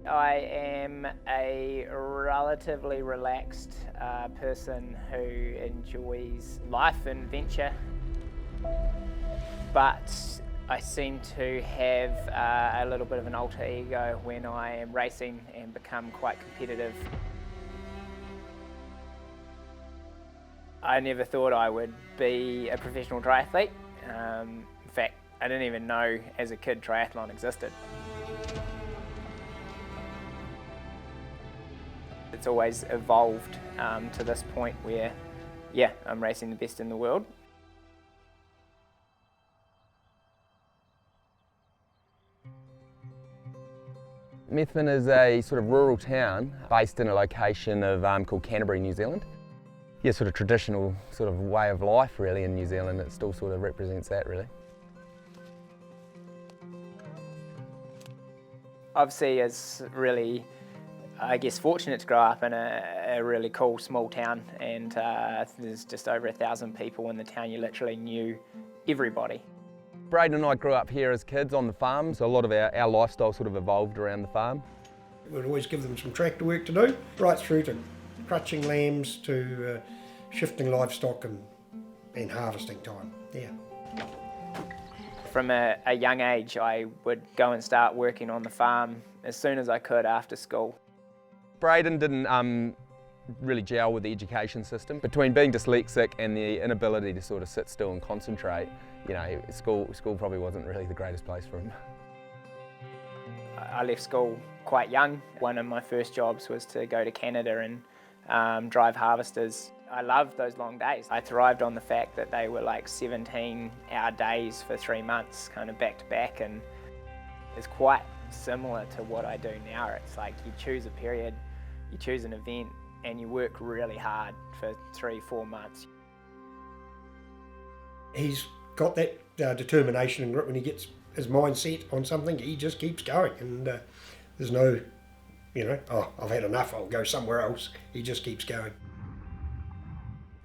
I am a relatively relaxed person who enjoys life and adventure, but I seem to have a little bit of an alter ego when I am racing and become quite competitive. I never thought I would be a professional triathlete. In fact, I didn't even know as a kid triathlon existed. It's always evolved to this point where, yeah, I'm racing the best in the world. Methven is a sort of rural town based in a location of called Canterbury, New Zealand. Yeah, sort of traditional sort of way of life really in New Zealand. It still sort of represents that really. Obviously, it's really, I guess, fortunate to grow up in a really cool small town, and there's just over 1,000 people in the town. You literally knew everybody. Braden and I grew up here as kids on the farm, so a lot of our lifestyle sort of evolved around the farm. We'd always give them some tractor work to do, right through to crutching lambs to shifting livestock and harvesting time, yeah. From a young age, I would go and start working on the farm as soon as I could after school. Braden didn't really gel with the education system. Between being dyslexic and the inability to sort of sit still and concentrate, you know, school probably wasn't really the greatest place for him. I left school quite young. One of my first jobs was to go to Canada and drive harvesters. I loved those long days. I thrived on the fact that they were like 17-hour days for 3 months, kind of back to back, and it's quite similar to what I do now. It's like you choose a period, you choose an event, and you work really hard for 3-4 months. He's got that determination and grit. When he gets his mind set on something, he just keeps going, and there's no, you know, oh, I've had enough, I'll go somewhere else. He just keeps going.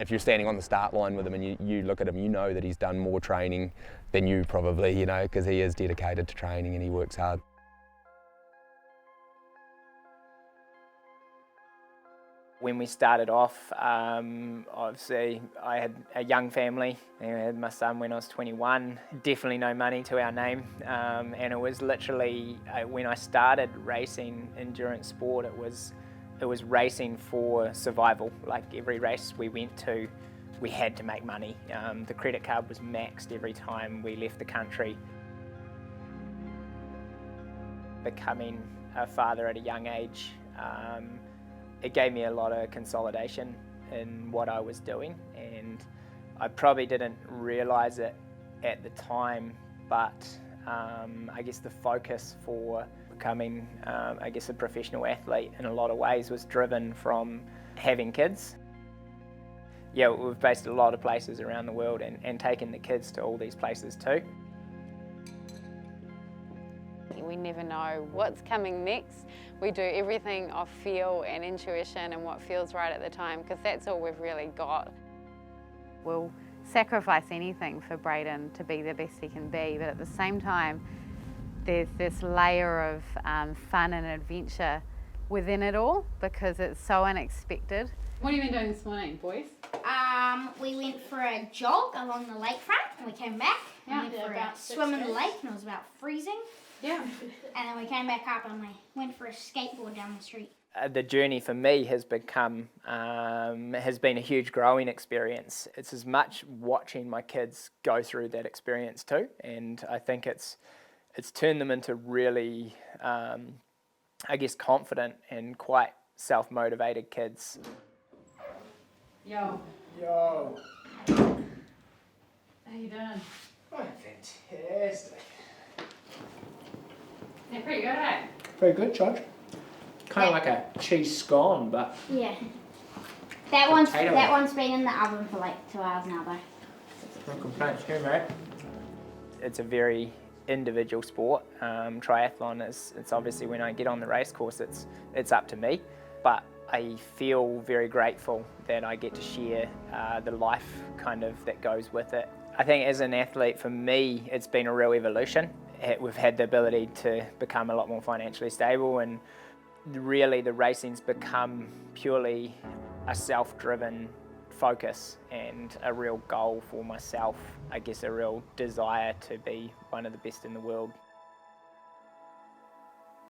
If you're standing on the start line with him and you look at him, you know that he's done more training than you probably, you know, because he is dedicated to training and he works hard. When we started off, obviously I had a young family. I had my son when I was 21. Definitely no money to our name, and it was literally when I started racing endurance sport, it was racing for survival. Like every race we went to, we had to make money. The credit card was maxed every time we left the country. Becoming a father at a young age, it gave me a lot of consolidation in what I was doing, and I probably didn't realise it at the time, but I guess the focus for becoming, I guess, a professional athlete in a lot of ways was driven from having kids. Yeah, we've based a lot of places around the world and taken the kids to all these places too. We never know what's coming next. We do everything off feel and intuition and what feels right at the time, because that's all we've really got. We'll sacrifice anything for Braden to be the best he can be, but at the same time, there's this layer of fun and adventure within it all because it's so unexpected. What have you been doing this morning, boys? We went for a jog along the lakefront and we came back. Yeah. We went for a swim in the lake and it was about freezing. Yeah. And then we came back up and we went for a skateboard down the street. The journey for me has been a huge growing experience. It's as much watching my kids go through that experience too, and I think it's turned them into really, I guess, confident and quite self-motivated kids. Yo. Yo. How you doing? Oh, fantastic. Yeah, pretty good, eh? Very good, George. Kind of like a cheese scone, but Yeah. That one's Potato. been in the oven for like 2 hours now though. no complaints here, mate. It's a very individual sport. Triathlon it's obviously when I get on the race course, it's up to me, but I feel very grateful that I get to share the life kind of that goes with it. I think as an athlete, for me, it's been a real evolution. We've had the ability to become a lot more financially stable and really the racing's become purely a self-driven focus and a real goal for myself, I guess a real desire to be one of the best in the world.